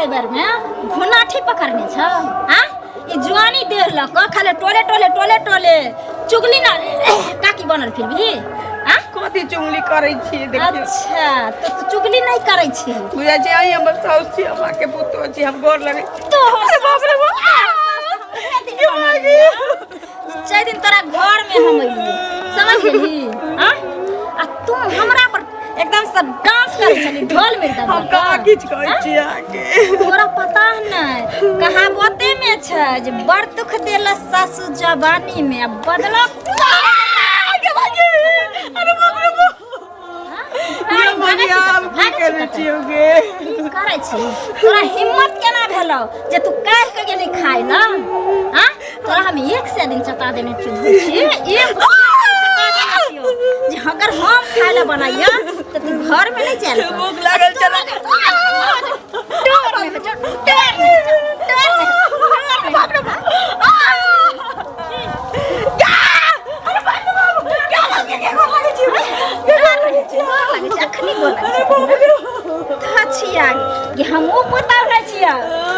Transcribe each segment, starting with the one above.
एहि बेर में घुनाठी पकड़ने छ हां ई जुआनी देह ल क खाले टोले टोले टोले टोले चुगली ना काकी बनल फिर भी हां कथी चुगली करै छी देखियो। अच्छा तो तू चुगली नहीं करै छी बुझा जे आई हमर साउस छी अम्मा के पुतो छी हम गोर लगै तो अरे बाप रे चार दिन तोरा घर में हम अइली समझ गेली हां आ तू हमरा पर एकदम से डांस करे चली ढोल में दबा हम कहाँ किछ कहै छी आके तोरा पता नहीं कहावते में छ जे बड़ दुख देला सासु जवानी में बदला अरे बाप रे ये मनिया हम की करै छियोगे की करै छी तोरा हिम्मत केना भेलौ जे तू काहे के गेली खाय ना हां तोरा हम एक से दिन चटा देने छी एक जे अगर हम खाए ला बनाइया तो तू घर में नहीं जाए भूख लागल चला डर में बाप रे बाप अखनी छिया कि हम वो बताव नहीं छिया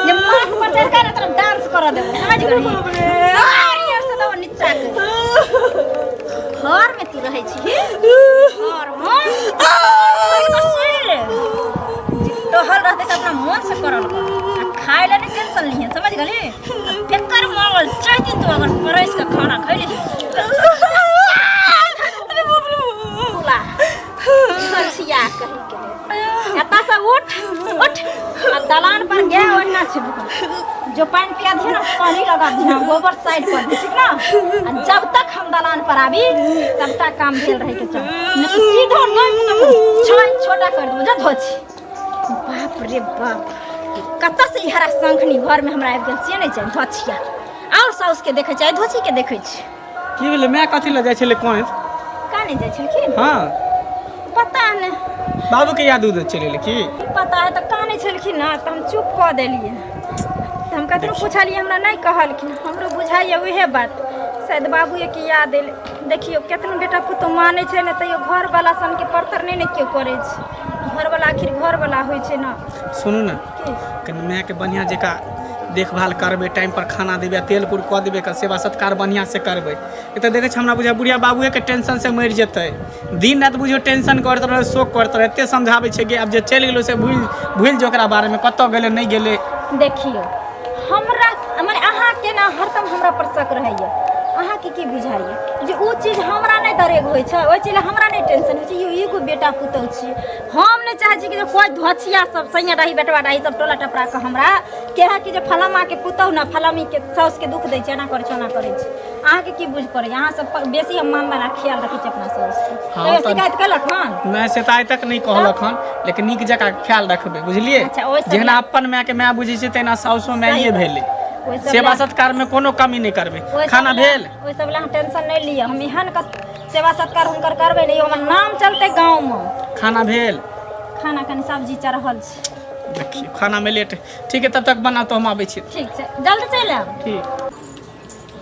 जे माथ पर चढ़ के तरफ डांस कर देबो समझ गई यार से तो नीचा घर में तू रहे छी घर में तो हल रहते अपना मन से करल खाए ला नहीं टेंशन नहीं समझ गली फेकर मांगल चाह दिन तू अगर परस का खाना खइले अरे बाप रे बोला छिया कहीं के एता से उठ दलान पर गया वरना छिप जो पानी पिया दिया ना पानी लगा दिया गोबर साइड पर ठीक ना जब तक हम दलान पर आवी सबटा काम भेल रहे के चल नहीं सीधा नहीं छोटा कर दो जा धोची बाप रे बाप कत्ता से हरा संखनी घर में हमरा आबि गेल से नहीं जाय धोचिया और साउस के देखे छै धोची के देखे छी की भेले मैं कथि ल जाय छले कोन का नहीं जाय छलखिन हां पता नहीं बाबू के याद उद चले की पता है तो काने छलखिन ना तो हम चुप क देलिए हम कतनो पूछलिए हमरा नहीं कहलखिन हमरो बुझाइए उहे बात शायद बाबू के याद एले देखियो केतना बेटा पुतो माने छै ने तइयो घर वाला सन के परतर नहीं क्यों करे छै घर वाला आखिर घर वाला होय छै ना सुनू ना कने मैं के बढ़िया जका देखभाल करबे टाइम पर खाना देबे तेल कुर क देबे सेवा सत्कार बढ़िया से करबे ए त देखे छ हमरा बुझा बुढ़िया बाबूए के टेंशन से मर जेतै दिन रात बुझियो टेंशन करत रहे शोक करत रहे एते समझाबै छै कि अब जे चल गेलो से भूल जो ओकरा बारे में कत्तो गेले नहीं गेले देखियो हमरा माने अहाँ के ना हरदम हमरा पर शक रहैया अहाँ के की बुझाइए जे ओ चीज हमरा नहीं दरेग होय छै ओइ चीज हमरा नहीं टेंशन होय छै यो एगो बेटा पुतौ छी हम नहीं चाहे छी कि कोई धोछिया सब सैया रही बेटवा रही सब टोला टपरा के हमरा कहे कि जे फलामा के पुतौ ना फलामी के साउस के दुख दै छै ना करे छै ना करे छै अहाँ के की बुझ पड़े अहाँ सब बेसी हम मान बना ख्याल रखी छै अपना साउस के हाँ, तो शिकायत केलक हन मैं से आइ तक नहीं कहलक हन लेकिन नीक जका ख्याल रखबे बुझलिए अच्छा, जेना अपन माय के माय बुझै छै तेना साउसो माये भेले सेवा सत्कार में कोनो कमी नहीं करबे खाना भेल ओइ सब ला टेंशन नहीं लिया हम एहन का सेवा सत्कार हुनकर करबे नहीं हमर नाम चलते गांव में खाना भेल खाना कनी सब्जी चढ़ल छै देखिए खाना में लेट ठीक है तब तक बना तो हम आबै छी ठीक छै जल्दी चल आब ठीक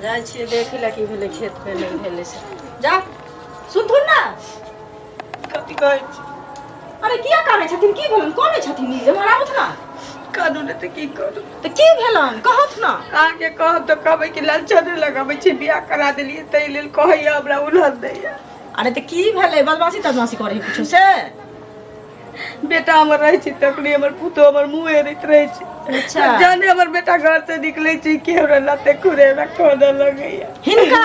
जाय छी देखि ला की भेले खेत पे नहीं भेले से जा सुनथुन ना कथी कहै छी अरे किया काने छथिन की भेलन कोन छथिन ई हमरा उठ ना कानू ने त की करू तो की भेलन कहत ना आगे कह तो कहबै कि लालचन लगाबै छी बियाह करा देलिए तै लेल कहैया हमरा उलहन दैया अरे तो की भेले बदमाशी तदमाशी करे कुछ से बेटा हमर रहे छी तकनी हमर पुतो हमर मुंह एरित रहे छी अच्छा जाने हमर बेटा घर से निकले छी कि हमरा लते खुरे ना खोद लगैया हिनका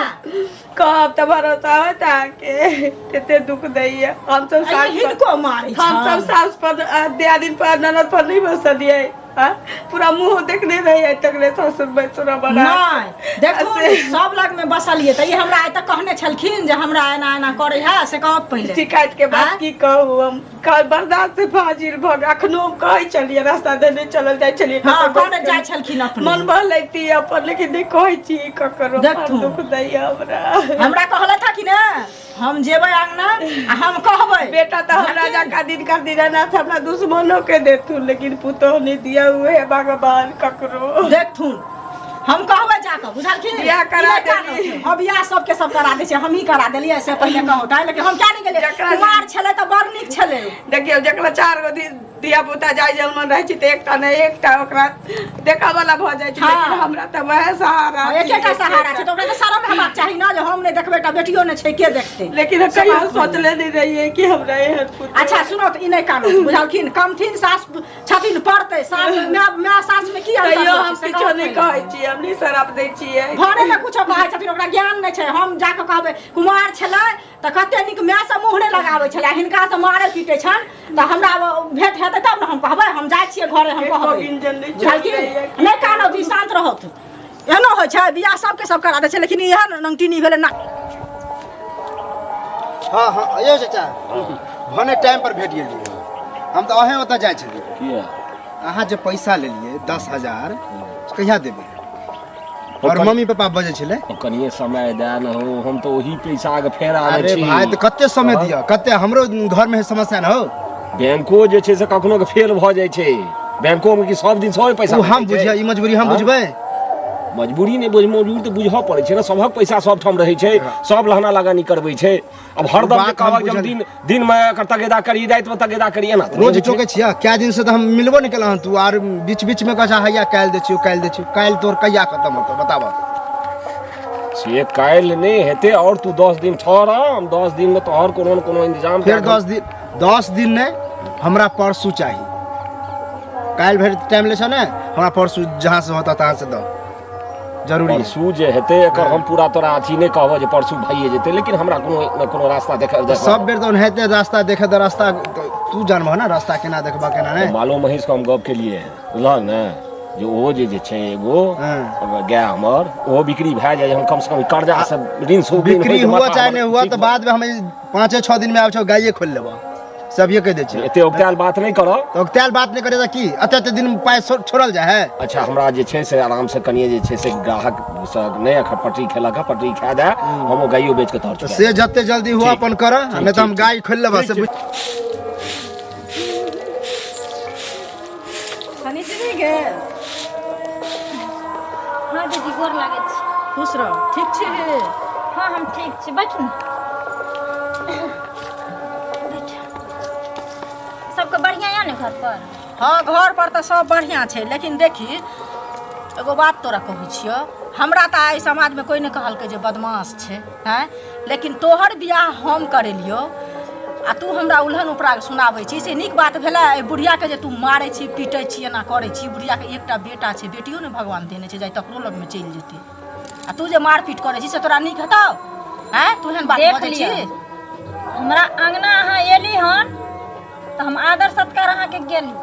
कब त भरोसा होता के तेते दुख दैया हम सब सास हिनको मारे हम सब सास पर दियादिन पर ननद पर नहीं बस दिए हां पूरा मुंह देखने रही तकले ससुर बैसुरा बना नहीं देखो सब लग में बसलिए त ये हमरा आइ तक कहने छलखिन जे हमरा एना एना करे है से कहब पहले शिकायत के बाद की कहू हम कल बर्दाश्त से फाजिल भग अखनो हम कहै छलिए रास्ता देने चलल जाय छलिए हां कहने जाय छलखिन अपने मन भलैती अपन लेकिन नहीं कहै छी ककरो देखथुन। दुख दैया हमरा कहले था कि ना हम जेबै अंगना आ हम कहबै बेटा तो हमरा जका दिन कर दीनानाथ हमरा दुश्मनों के देथुन लेकिन पुतोह नहीं दिया हुए है भगवान ककरो देखथुन हम कहबै जाके बुझलखिन बियाह करा देली। हम बियाह सबके सब करा दै छै, हम ही करा देलियै से पहिले कहू लेकिन हम क्या नहीं गेलियै। कुमार छलै तऽ बड़ नीक छलै। देखियौ जकरा 4 गो धिया पुता जाय जलमन रहै छै तऽ एकटा ने एकटा ओकरा देखा वाला भऽ जाइ छै, लेकिन हमरा तऽ वएह सहारा एकेटा सहारा छै, तऽ ओकरा तऽ शरम हेबाक चाही ना जे हम नहि देखबै तऽ बेटियो नहि छै के देखतै। लेकिन कहियो सोचले नहीं रहिए कि हमरा एहन पुत्र। अच्छा सुनो तऽ ई नहि कानू बुझलखिन, कमथिन सास छथिन पड़तै, सास माय सास में की अंतर कहियो छै हम से किछो नहीं कहै छी, हम नहीं शराप दै छियै। घरे में कुछो कहै छथिन, ओकरा ज्ञान नहीं छै। हम जाके कहबै कुमार छलै तऽ कते नीक माय से मुँह नहीं लगाबै छलै, हिनका से मारे पीटे छन तऽ हमरा भेंट हेतै तब ने हम कहबै। हम जाइ छियै घरे, हम कहबै नहीं कानौ दी, शांत रहत। एहनो होइ छै बियाह सबके सब करा दै छै, लेकिन एहन नंगटीनी भेलै ना। हाँ हाँ यो चाचा भने टाइम पर भेट गेलियै। हम तऽ अहें ओतऽ जाइ छलियै। अहाँ जे पैसा लेलियै 10,000 कहिया देबै? और मम्मी पापा बजे छलै कनिए समय दे न हो, हम तो वही पैसा के फेर आने अरे छी। भाई तो कते समय दिया, कते हमरो घर में समस्या न हो। बैंको जे छै से कखनो के फेल भ जाय छै, बैंको में कि सब दिन सब पैसा हम बुझिया ई मजबूरी हम बुझबै। मजबूरी नहीं बुझ, मजबूरी तो बुझ पड़े छै ना। सबक पैसा सब ठाम रहे छै, सब लहना लगानी करबै छै। अब हरदम के कहब जब दिन में तगेदा करी, रात में तगेदा करिए ना रोज टोके छिया। क्या दिन से तो हम मिलबो नहीं केला। तू आर बीच बीच में कहछा हैया काल दे छियो, काल दे छियो। काल तोर कहिया खत्म होतो बताबा? से काल नहीं हेते और तू 10 दिन ठहर, हम 10 दिन में तोहर कोनो न कोनो इंतजाम फिर 10 दिन ने हमरा परसू चाहिए। काल भर टाइम ले छ ने, हमरा परसू जहां से होता तहां से दो जरूरी है। परसू जे हेते एकर हम पूरा तोरा अथी नहीं कहब जे परसू भइए जेते, लेकिन हमरा कोनो न कोनो रास्ता देखे सब बेर तो हेते रास्ता देखे तो रास्ता तू जानबह ना रास्ता केना देखबा केना नहीं। मालो महीष को हम गप के लिए बुझल ने, जो ओ जे छै एगो गाय हमर ओ बिक्री भए जाय, हम कम से कम कर्जा से ऋण सो बिक्री हुआ चाहे नहीं हुआ तो बाद में हम 5-6 दिन में आब छौ गाये खोल लेबा। सब ये कह दे छै। एते उगताल बात नहीं करो तो उगताल बात नहीं करे त की अते दिन पाय छोड़ल जाय है। अच्छा हमरा जे छै से आराम से कनिए जे छै से ग्राहक से नहीं पटरी खेला का पटरी खा दे, हम ओ गाइयो बेच के तोर तो से जते जल्दी हुआ अपन कर, नहीं तो हम गाय खोल लेबा। से हनी से गे हाँ दीदी गोर लागै छी। खुश रह, ठीक छी? हाँ हम ठीक छी, बैठू न। सबके बढ़िया या ने घर पर? हाँ घर पर तो सब बढ़िया छै, लेकिन देखी एगो बात तोरा कहै छियो, हमरा तो आई समाज में कोई नहीं कहलकै जे बदमाश छै हैं, लेकिन तोहर बियाह हम करेलियो आ तू हमरा उल्हन उपरा सुनाबै छी, से नीक बात भेलै? ए बुढ़िया के जे तू मारै छी पीटै छी एना करै छी, बुढ़िया के एकटा बेटा छै, बेटियो ने भगवान देने छै, जाय तकरो लग में चलि जेतै, आ तू जे मार पीट करै छी से तोरा नीक हेतौ हैं? तू एहन बात बजै छी? हमरा अंगना अहाँ एली हन तो हम आदर सत्कार अहाँ के गेली,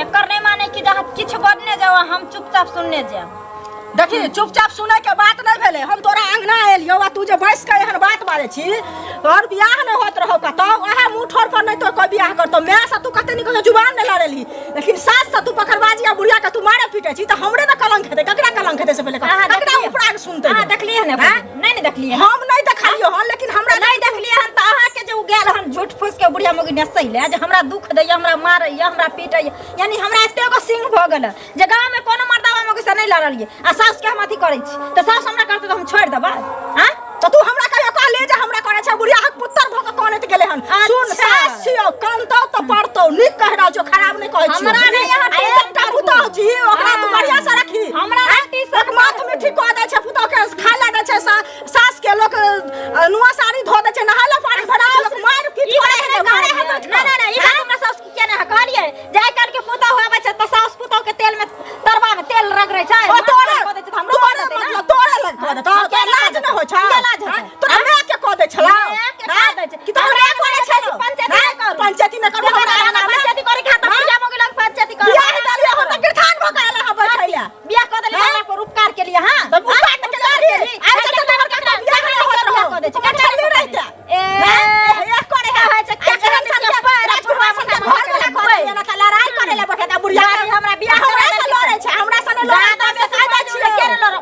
एकर नहीं माने कि जहाँ किछु बजने जाओ हम चुपचाप सुनने जाओ। देखी चुपचाप सुने के बात नहीं भेले, हम तोरा अंगना एलियो आ तू जे बैस के एहन बात बाजे छी, तोहर बियाह नहीं होत रहो कतौ, ओहे मुंह ठोर पर नहीं तो कोई बियाह करतो। मैं से तू कते निक जुबान नहीं लड़ेली, लेकिन सास से तू पकड़बाजी आ बुढ़िया के तू मारे पीटे छी, त हमरे न कलंक हेते। ककरा कलंक हेते से पहले ककरा उपरा के सुनते? हां देखलिए ने, नहीं नहीं देखलिए हम नहीं देखलियो हन, लेकिन हमरा नहीं देखलिए हन त अहाँ के जे उ गेल हन झूठ फूस के बुढ़िया मोगी नसैले जे हमरा दुख दैया, हमरा मारैया, हमरा पीटैया, यानी हमरा एते को सिंह भ गेल जे गांव में कोनो मर्दावा मोगी से नहीं लड़लिए आ सास के हम अथी करै छी, त सास हमरा करते त हम छोड़ देबै? हां तो तू हमरा कहियो कहले जे हमरा करे छै बुढ़िया हक पुत्र भ के कोने त गेले हन? सुन सास छियो, कानतो त पड़तो, नीक कह रहा जो खराब नहीं कहै छी। हमरा नहीं यहाँ एकटा पुतो छी, ओकरा तू बढ़िया से रखी। हमरा आंटी से एक माथ में ठीक कह दे छै, पुतो के खाय ला दे छै, सास के लोग नुआ साड़ी धो दे छै, नहाला पानी भरा लोग मार पीट करे है गारे है। नहीं नहीं ई बात हमरा सास की केने है कहलिए जाय कर के पुतो होवे छै त सास पुतो के तेल में तरवा में तेल रगड़ै छै, ओ तोरे हमरो मतलब तोरे लग कह दे त लाज न हो छै? तोरा मैं के कह दे छला कि तोरे करे छै पंचायती में करू, हमरा पंचायती करे खाता पूजा मोगी लग पंचायती कर बियाह डालियो हम त गिरथान भ के आला ह बैठैला बियाह कर देली हमरा पर उपकार के लिए। हां तब उपकार के लिए आ चल तोहर का बियाह नहीं होत रहो कह दे छै का चली रहता ए करे है छै के टेंशन के राजपुरवा से घर वाला करे ना त लड़ाई करे ले बैठा बुढ़िया हमरा बियाह हमरा से लड़े छै, हमरा से न लड़े त से सादा छिए के लड़ो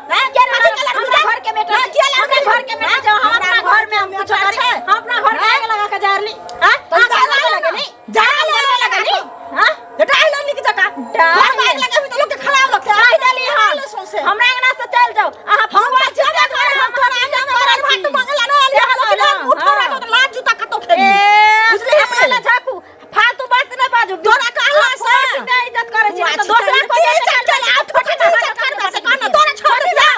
हमरा घर के बेटा हमरा घर के बेटा जो हम अपना घर में हम कुछ करे हम अपना घर में आग लगा के जारली। हां तो जाने लगे नहीं जाने लगे नहीं। हां डाल निक जका डाल आग लगे तो लोग के खराब लगते डाल देली हां हमरा अंगना से चल छी तो दूसरा को चल आ छोटी बात से कहना तोरा छोड़ दिया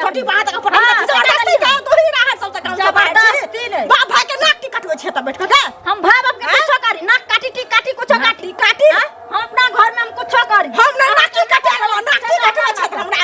छोटी बात का पता जबरदस्ती का तो ही रहा सब तक जबरदस्ती नहीं बाप भाई के नाक की कटवे छे त बैठ के हम भाई बाप के कुछ करी नाक काटी कुछ काटी हम अपना घर में हम कुछ करी हम ना नाक की कटे वाला नाक की कटवे छे हमरा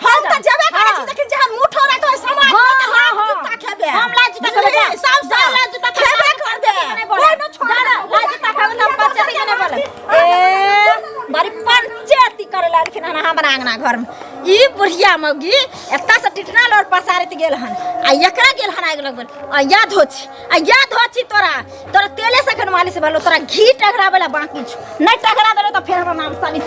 हम त जेबे करे छी लेकिन जहां मुठ हो रहा तो समाज में जूता खेबे हम लाज तक खेबे सब लाज तक खेबे कर दे कोई न छोड़ लाज तक खेबे हम पंचायत के नहीं बोले ए बारी पंचायती करे लाखिन हमरा आंगना घर में ई बुढ़िया मौगी एत्ता से टिटनाल और पसारित गेल हन आ एकरा गेल हन आग लगबल आ याद होछि तोरा तेले से खन मालिश भलो तोरा घी टगरा वाला बाकी छ नहीं टगरा देले तो फिर हमरा नाम साली